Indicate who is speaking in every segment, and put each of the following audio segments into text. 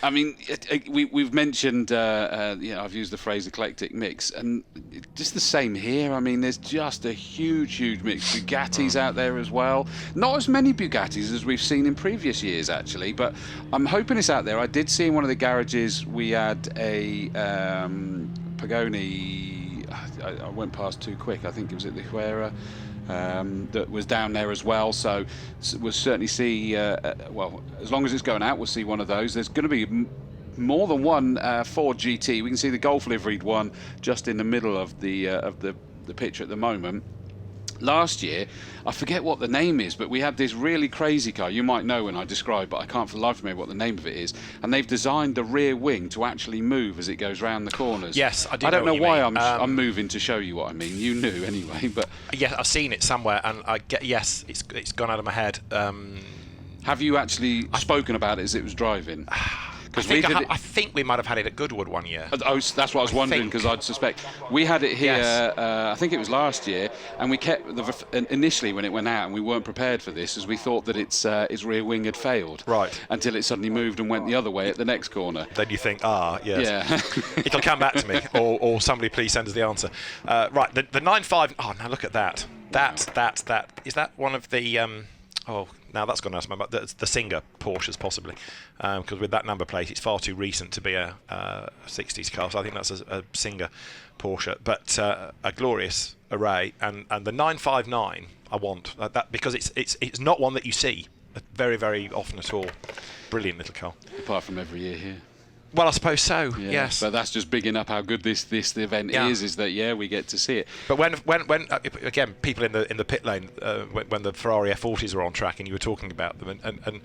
Speaker 1: I mean, we've mentioned, I've used the phrase eclectic mix, and just the same here. I mean, there's just a huge mix. Bugattis out there as well. Not as many Bugattis as we've seen in previous years, actually, but I'm hoping it's out there. I did see in one of the garages we had a Pagani. I went past too quick. I think it was at the Huera. That was down there as well, so we'll certainly see, well, as long as it's going out, we'll see one of those. There's going to be more than one Ford GT. We can see the Golf liveried one just in the middle of the picture at the moment. Last year, I forget what the name is, but we had this really crazy car. You might know when I describe, but I can't for the life of me what the name of it is. And they've designed the rear wing to actually move as it goes round the corners.
Speaker 2: Yes, I do.
Speaker 1: I don't know why
Speaker 2: mean.
Speaker 1: I'm moving to show you what I mean. You knew anyway, but
Speaker 2: yeah, I've seen it somewhere, and yes, it's gone out of my head.
Speaker 1: Have you actually spoken about it as it was driving?
Speaker 2: I think we might have had it at Goodwood one year.
Speaker 1: Oh, that's what I was wondering, because I'd suspect we had it here. Yes. I think it was last year, and we kept initially when it went out, and we weren't prepared for this, as we thought that its rear wing had failed.
Speaker 2: Right.
Speaker 1: Until it suddenly moved and went the other way at the next corner.
Speaker 2: Then you think, yes.
Speaker 1: Yeah.
Speaker 2: It'll come back to me, or somebody please send us the answer. Right, the 9.5. Oh, now look at that. That is that one of the. Now that's gone out of my mind. The Singer Porsches, possibly, because with that number plate, it's far too recent to be a 60s car. So I think that's a Singer Porsche, but a glorious array. And the 959, I want that because it's not one that you see very, very often at all. Brilliant little car.
Speaker 1: Apart from every year here.
Speaker 2: Well, I suppose so.
Speaker 1: Yeah,
Speaker 2: yes,
Speaker 1: but that's just bigging up how good this event is. Is that we get to see it.
Speaker 2: But when again, people in the pit lane when the Ferrari F40s were on track and you were talking about them and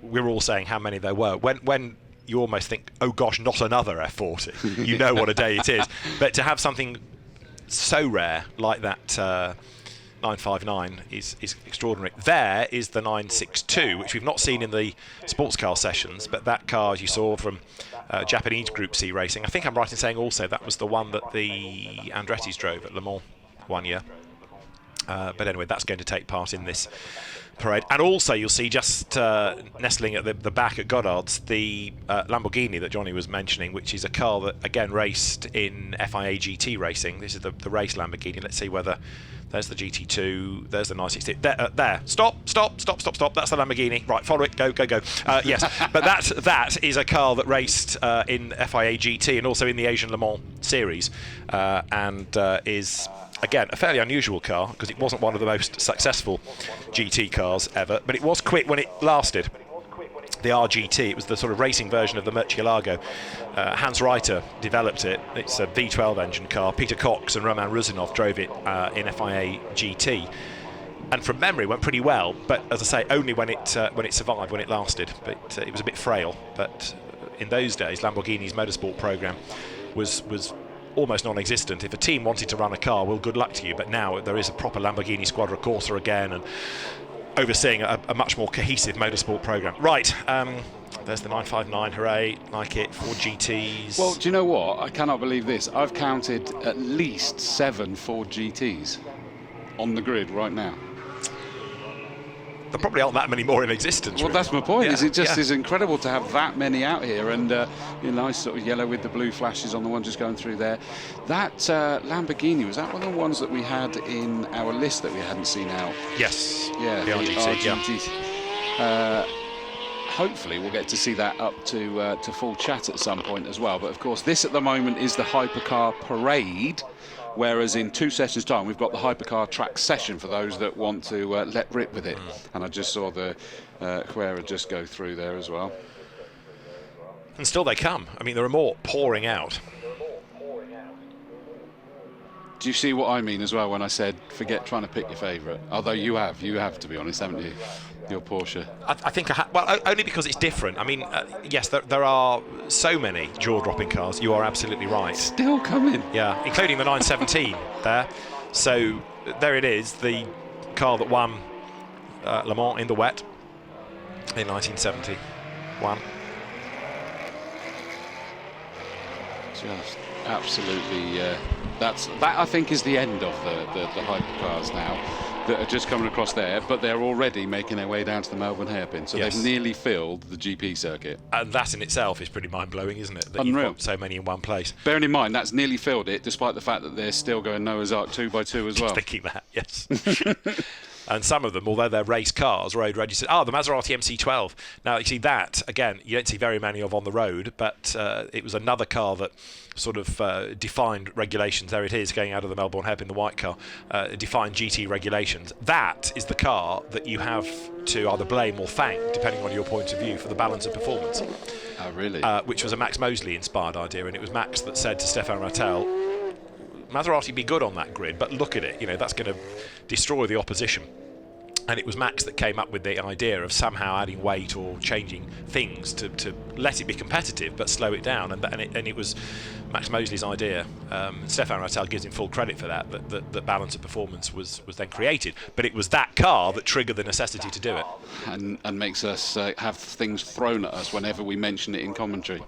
Speaker 2: we were all saying how many there were. When you almost think, oh gosh, not another F40. You know what a day it is. But to have something so rare like that. 959 is extraordinary. There is the 962, which we've not seen in the sports car sessions, but that car, as you saw from Japanese Group C racing, I think I'm right in saying also that was the one that the Andretti's drove at Le Mans one year. But anyway, that's going to take part in this parade. And also you'll see just nestling at the back at Goddard's the Lamborghini that Johnny was mentioning, which is a car that again raced in FIA GT racing. This is the race Lamborghini. Let's see whether there's the GT2, there's the 960. There. Stop. That's the Lamborghini. Right, follow it. Go. Yes, but that is a car that raced in FIA GT and also in the Asian Le Mans series, and is again a fairly unusual car because it wasn't one of the most successful GT cars ever, but it was quick when it lasted. The RGT, it was the sort of racing version of the Murcielago. Hans Reiter developed it. It's a V12 engine car. Peter Cox and Roman Rusinov drove it in FIA GT, and from memory went pretty well. But as I say, only when it survived, when it lasted. But it was a bit frail. But in those days, Lamborghini's motorsport program was almost non-existent. If a team wanted to run a car, well, good luck to you. But now there is a proper Lamborghini Squadra Corsa again, and overseeing a much more cohesive motorsport program. Right, there's the 959, hooray, like it, Ford GTs.
Speaker 1: Well, do you know what? I cannot believe this. I've counted at least 7 Ford GTs on the grid right now.
Speaker 2: There probably aren't that many more in existence.
Speaker 1: Well,
Speaker 2: really.
Speaker 1: that's my point.
Speaker 2: Yeah,
Speaker 1: Is it just is incredible to have that many out here, and nice sort of yellow with the blue flashes on the one just going through there. That Lamborghini, was that one of the ones that we had in our list that we hadn't seen out?
Speaker 2: Yes.
Speaker 1: Yeah.
Speaker 2: The RGT.
Speaker 1: Yeah. Hopefully we'll get to see that up to full chat at some point as well. But of course, this at the moment is the Hypercar Parade. Whereas in 2 sessions' time, we've got the Hypercar Track Session for those that want to let rip with it. And I just saw the Huera just go through there as well.
Speaker 2: And still they come. I mean, there are more pouring out.
Speaker 1: Do you see what I mean as well when I said forget trying to pick your favourite? Although you have to be honest, haven't you? Your Porsche.
Speaker 2: I think well, only because it's different. I mean, yes, there are so many jaw-dropping cars. You are absolutely right.
Speaker 1: Still coming.
Speaker 2: Yeah, including the 917 there. So there it is, the car that won Le Mans in the wet in 1971.
Speaker 1: Just absolutely. That I think is the end of the hypercars now. that are just coming across there, but they're already making their way down to the Melbourne hairpin. So they've nearly filled the GP circuit.
Speaker 2: And that in itself is pretty mind-blowing, isn't it? That
Speaker 1: Unreal.
Speaker 2: You've got so many in one place.
Speaker 1: Bearing in mind, that's nearly filled it, despite the fact that they're still going Noah's Ark 2x2 as well.
Speaker 2: Thinking that, yes. And some of them, although they're race cars, road registered. The Maserati MC12. Now, you see that, again, you don't see very many of on the road, but it was another car that sort of defined regulations. There it is, going out of the Melbourne hairpin, the white car, defined GT regulations. That is the car that you have to either blame or thank, depending on your point of view, for the balance of performance.
Speaker 1: Oh, really?
Speaker 2: Which was a Max Mosley-inspired idea, and it was Max that said to Stefan Rattel, Maserati be good on that grid, but look at it, that's going to destroy the opposition. And it was Max that came up with the idea of somehow adding weight or changing things to let it be competitive but slow it down. And it was Max Mosley's idea. Stefan Rattel gives him full credit for that balance of performance was then created. But it was that car that triggered the necessity to do it.
Speaker 1: And makes us have things thrown at us whenever we mention it in commentary.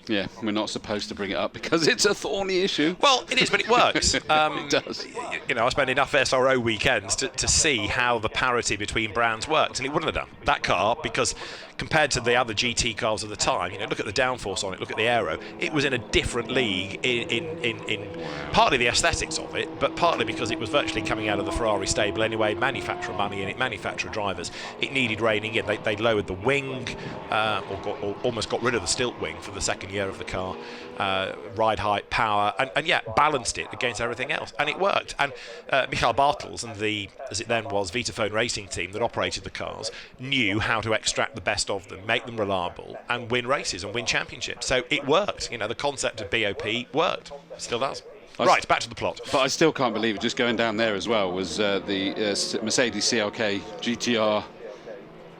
Speaker 1: Yeah, we're not supposed to bring it up because it's a thorny issue.
Speaker 2: Well, it is, but it works.
Speaker 1: It does.
Speaker 2: I spend enough SRO weekends to see how the parity between brands worked, and it wouldn't have done. That car, because compared to the other GT cars of the time, look at the downforce on it, look at the aero, it was in a different league in partly the aesthetics of it, but partly because it was virtually coming out of the Ferrari stable anyway, manufacturer money in it, manufacturer drivers. It needed reining in. They lowered the wing, or almost got rid of the stilt wing for the second year of the car, ride height, power, and balanced it against everything else, and it worked. And Michael Bartels and the, as it then was, Vitaphone racing team that operated the cars knew how to extract the best of them, make them reliable, and win races and win championships. So it worked. The concept of BOP worked. Still does. Right, back to the plot.
Speaker 1: But I still can't believe it. Just going down there as well was the Mercedes CLK GTR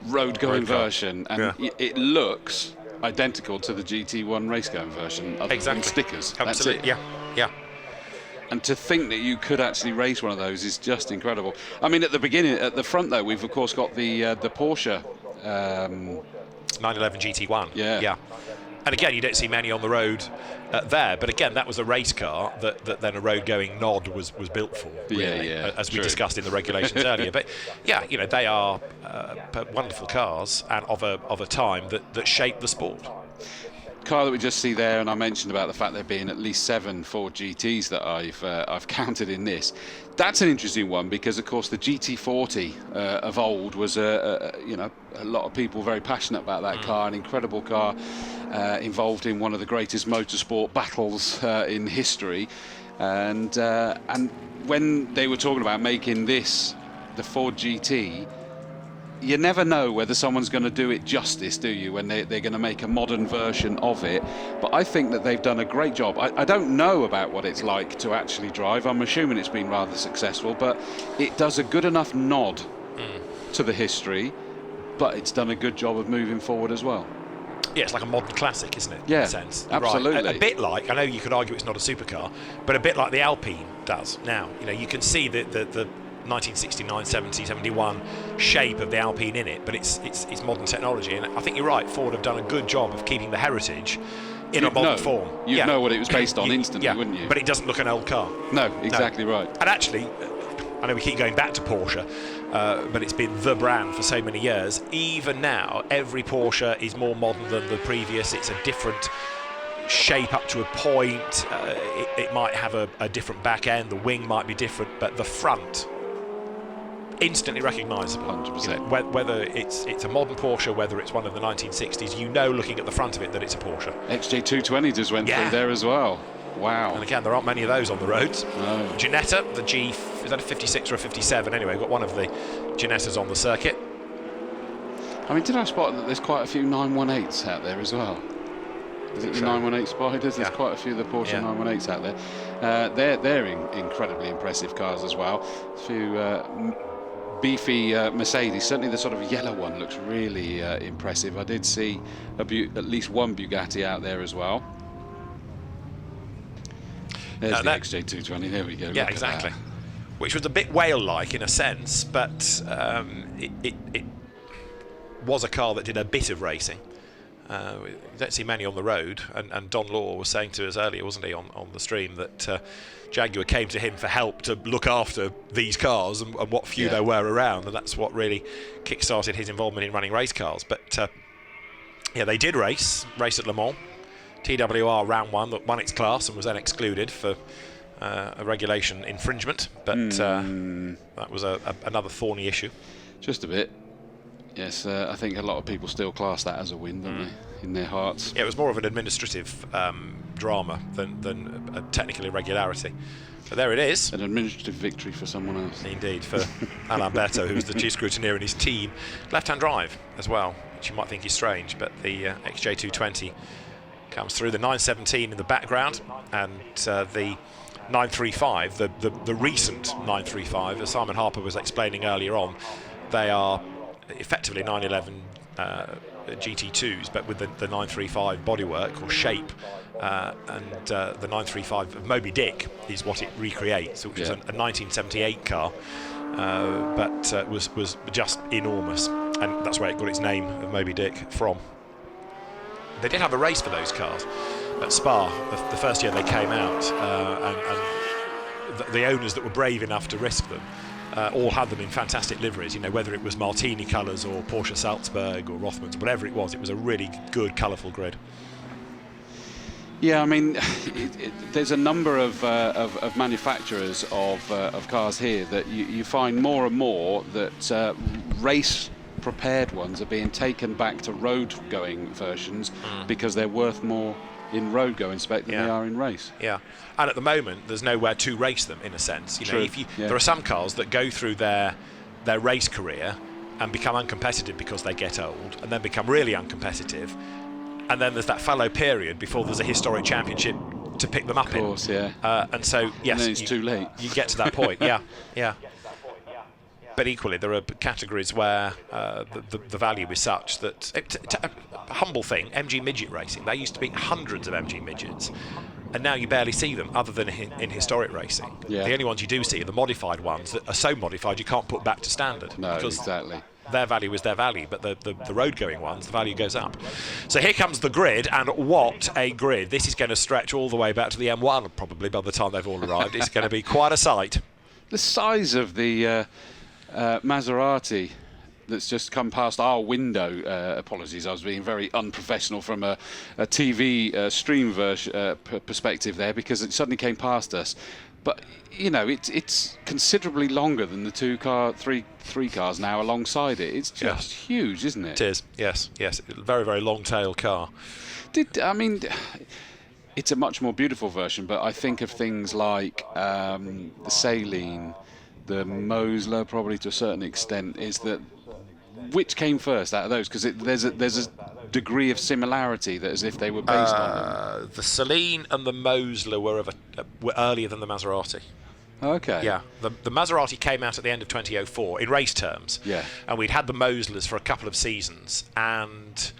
Speaker 1: road-going version, and it looks identical to the GT1 race-going version, other than stickers.
Speaker 2: Absolutely.
Speaker 1: That's it. Yeah. And to think that you could actually race one of those is just incredible. I mean, at the beginning, at the front though, we've of course got the Porsche
Speaker 2: 911 GT1.
Speaker 1: Yeah.
Speaker 2: And again, you don't see many on the road there, but again, that was a race car that then a road-going nod was built for, really, as we discussed in the regulations earlier. But they are wonderful cars and of a time that shaped the sport.
Speaker 1: Car that we just see there, and I mentioned about the fact there being at least 7 Ford GTs that I've counted in this. That's an interesting one because, of course, the GT40 of old was a lot of people very passionate about that car, an incredible car, involved in one of the greatest motorsport battles in history, and when they were talking about making this the Ford GT, you never know whether someone's going to do it justice, do you, when they're going to make a modern version of it. But I think that they've done a great job. I don't know about what it's like to actually drive. I'm assuming it's been rather successful, but it does a good enough nod to the history, but it's done a good job of moving forward as well.
Speaker 2: Yeah, it's like a modern classic, isn't it?
Speaker 1: Yeah,
Speaker 2: in a sense.
Speaker 1: absolutely.
Speaker 2: Right. A bit like, I know you could argue it's not a supercar, but a bit like the Alpine does now. You can see the 1969, 70, 71 shape of the Alpine in it, but it's modern technology, and I think you're right. Ford have done a good job of keeping the heritage in a modern form.
Speaker 1: You'd know what it was based on instantly, wouldn't you?
Speaker 2: But it doesn't look an old car.
Speaker 1: No, exactly right.
Speaker 2: And actually, I know we keep going back to Porsche, but it's been the brand for so many years. Even now, every Porsche is more modern than the previous. It's a different shape up to a point. It might have a different back end. The wing might be different, but the front, instantly recognisable.
Speaker 1: 100%.
Speaker 2: Whether it's a modern Porsche, whether it's one of the 1960s, looking at the front of it that it's a Porsche.
Speaker 1: XJ220 just went through there as well. Wow.
Speaker 2: And again, there aren't many of those on the roads.
Speaker 1: No.
Speaker 2: Ginetta, is that a 56 or a 57? Anyway, we've got one of the Ginettas on the circuit.
Speaker 1: I mean, did I spot that there's quite a few 918s out there as well? Is it the 918 Spiders? There's quite a few of the Porsche 918s out there. They're incredibly impressive cars as well. A few beefy Mercedes. Certainly the sort of yellow one looks really impressive. I did see at least one Bugatti out there as well. There's the XJ220. There we go.
Speaker 2: Yeah, exactly. Which was a bit whale-like in a sense, but it was a car that did a bit of racing. You don't see many on the road, and Don Law was saying to us earlier, wasn't he, on the stream, that Jaguar came to him for help to look after these cars and what few there were around, and that's what really kick-started his involvement in running race cars. But yeah, they did race at Le Mans. TWR round 1 that won its class and was then excluded for a regulation infringement, but that was another thorny issue.
Speaker 1: Just a bit. Yes, I think a lot of people still class that as a win, don't they, in their hearts?
Speaker 2: Yeah, it was more of an administrative drama than a technical irregularity. But there it is.
Speaker 1: An administrative victory for someone else.
Speaker 2: Indeed, for Alain Berto, who's the chief scrutineer in his team. Left-hand drive as well, which you might think is strange, but the XJ220 comes through. The 917 in the background, and the 935, the recent 935, as Simon Harper was explaining earlier on, they are effectively 911 GT2s, but with the 935 bodywork or shape, and the 935 of Moby Dick is what it recreates, which is a 1978 car, but was just enormous, and that's where it got its name of Moby Dick from. They did have a race for those cars at Spa the first year they came out, and the owners that were brave enough to risk them all had them in fantastic liveries, you know, whether it was Martini colours or Porsche Salzburg or Rothmans, whatever it was a really good, colourful grid.
Speaker 1: Yeah, I mean, there's a number of manufacturers of cars here that you find more and more that race-prepared ones are being taken back to road-going versions because they're worth more in road-going spec than they are in race.
Speaker 2: Yeah, and at the moment there's nowhere to race them, in a sense. You know, there are some cars that go through their race career and become uncompetitive because they get old, and then become really uncompetitive, and then there's that fallow period before there's a historic championship to pick them up in.
Speaker 1: Of course, yeah.
Speaker 2: And so, yes,
Speaker 1: and then it's too late.
Speaker 2: You get to that point, yeah. But equally, there are categories where the value is such that a humble thing, MG midget racing. There used to be hundreds of MG midgets, and now you barely see them, other than in historic racing.
Speaker 1: Yeah.
Speaker 2: The only ones you do see are the modified ones that are so modified you can't put back to standard.
Speaker 1: No,
Speaker 2: because
Speaker 1: exactly.
Speaker 2: Their value is their value, but the road-going ones, the value goes up. So here comes the grid, and what a grid. This is going to stretch all the way back to the M1, probably, by the time they've all arrived. It's going to be quite a sight.
Speaker 1: The size of the Maserati that's just come past our window. Apologies, I was being very unprofessional from a TV stream perspective there, because it suddenly came past us. But you know, it's considerably longer than the three cars now alongside it. It's just huge, isn't it?
Speaker 2: It is. Yes. Very, very long tail car.
Speaker 1: It's a much more beautiful version, but I think of things like the Saline, the Mosler, probably to a certain extent. Is that which came first out of those? Because there's a degree of similarity that as if they were based on them.
Speaker 2: The Saline and the Mosler were earlier than the Maserati.
Speaker 1: Okay.
Speaker 2: Yeah, the Maserati came out at the end of 2004 in race terms.
Speaker 1: Yeah.
Speaker 2: And we'd had the Moslers for a couple of seasons, and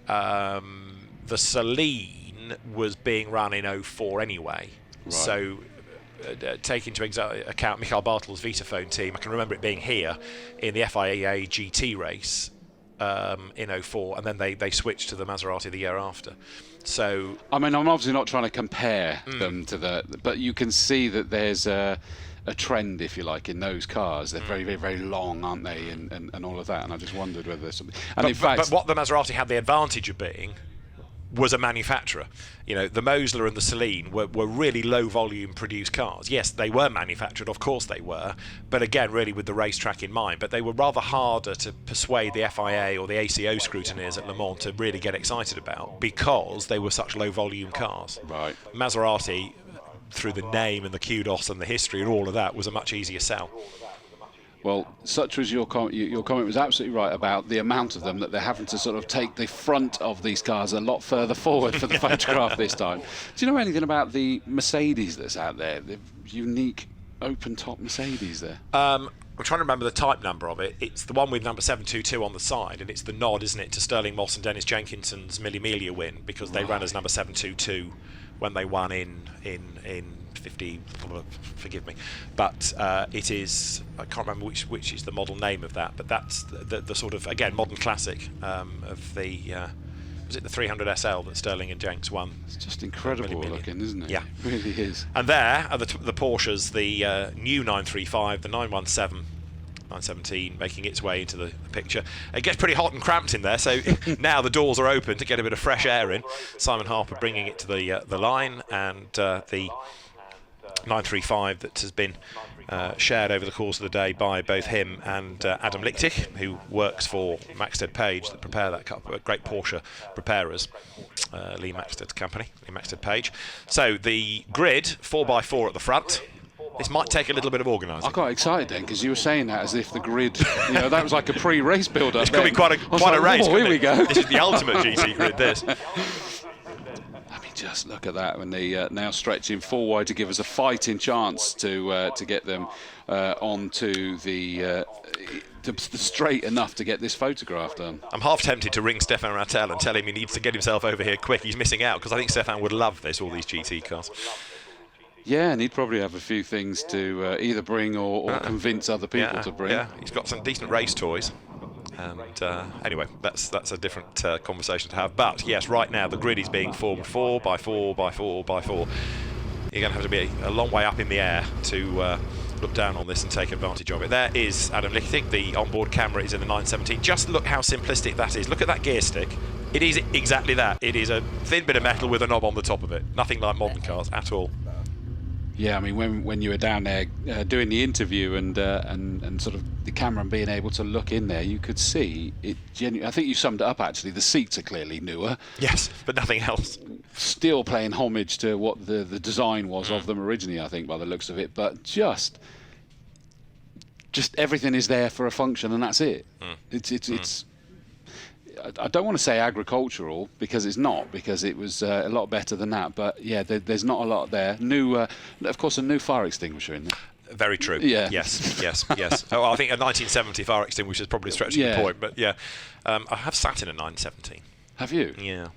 Speaker 2: the Saline was being run in 04 anyway. Right. So take into account Michael Bartel's Vitaphone team, I can remember it being here in the FIA GT race in 04, and then they switched to the Maserati the year after. So
Speaker 1: I mean, I'm obviously not trying to compare them to but you can see that there's a trend, if you like, in those cars. They're very, very, very long, aren't they, and all of that. And I just wondered whether there's something. And
Speaker 2: but what the Maserati had the advantage of being was a manufacturer. You know, the Mosler and the Saline were really low volume produced cars. Yes, they were manufactured, of course they were, but again, really with the racetrack in mind. But they were rather harder to persuade the FIA or the ACO scrutineers at Le Mans to really get excited about, because they were such low volume cars.
Speaker 1: Right.
Speaker 2: Maserati, through the name and the kudos and the history and all of that, was a much easier sell.
Speaker 1: Well, such was your comment. Your comment was absolutely right about the amount of them, that they're having to sort of take the front of these cars a lot further forward for the photograph this time. Do you know anything about the Mercedes that's out there? The unique open-top Mercedes there?
Speaker 2: I'm trying to remember the type number of it. It's the one with number 722 on the side, and it's the nod, isn't it, to Sterling Moss and Dennis Jenkinson's Mille Miglia win, because they ran as number 722 when they won in 50, forgive me, but it is, I can't remember which is the model name of that, but that's the sort of, again, modern classic of the was it the 300 SL that Sterling and Jenks won?
Speaker 1: It's just incredible looking, isn't it?
Speaker 2: Yeah,
Speaker 1: it really is.
Speaker 2: And there are the Porsches, the new 935, the 917. 917 making its way into the picture. It gets pretty hot and cramped in there, so now the doors are open to get a bit of fresh air in. Simon Harper bringing it to the line, and the 935 that has been shared over the course of the day by both him and Adam Lichtig, who works for Maxted Page, that prepare that cup, great Porsche preparers, Lee Maxted's company, Lee Maxted Page. So the grid, 4x4 at the front. This might take a little bit of organising.
Speaker 1: I got excited then because you were saying that as if the grid, that was like a pre-race build-up.
Speaker 2: This could be quite a race.
Speaker 1: Here we go.
Speaker 2: This is the ultimate GT grid. This.
Speaker 1: I mean, just look at that when they now stretching full wide to give us a fighting chance to get them onto the straight enough to get this photograph done.
Speaker 2: I'm half tempted to ring Stefan Rattel and tell him he needs to get himself over here quick. He's missing out because I think Stefan would love this, all these GT cars.
Speaker 1: Yeah, and he'd probably have a few things to either bring or convince other people to bring.
Speaker 2: Yeah, he's got some decent race toys. And anyway, that's a different conversation to have. But yes, right now the grid is being formed 4x4x4x4. You're going to have to be a long way up in the air to look down on this and take advantage of it. There is Adam Lichtig. The onboard camera is in the 917. Just look how simplistic that is. Look at that gear stick. It is exactly that. It is a thin bit of metal with a knob on the top of it. Nothing like modern cars at all.
Speaker 1: Yeah, I mean, when you were down there doing the interview and sort of the camera and being able to look in there, you could see it. I think you summed it up actually. The seats are clearly newer.
Speaker 2: Yes, but nothing else.
Speaker 1: Still paying homage to what the design was of them originally, I think, by the looks of it. But just everything is there for a function, and that's it. It's. I don't want to say agricultural because it's not, because it was a lot better than that. But yeah, there's not a lot there. New, of course, a new fire extinguisher in there.
Speaker 2: Very true.
Speaker 1: Yeah.
Speaker 2: Yes. Oh, I think a 1970 fire extinguisher is probably stretching the point. But yeah, I have sat in a 917.
Speaker 1: Have you?
Speaker 2: Yeah.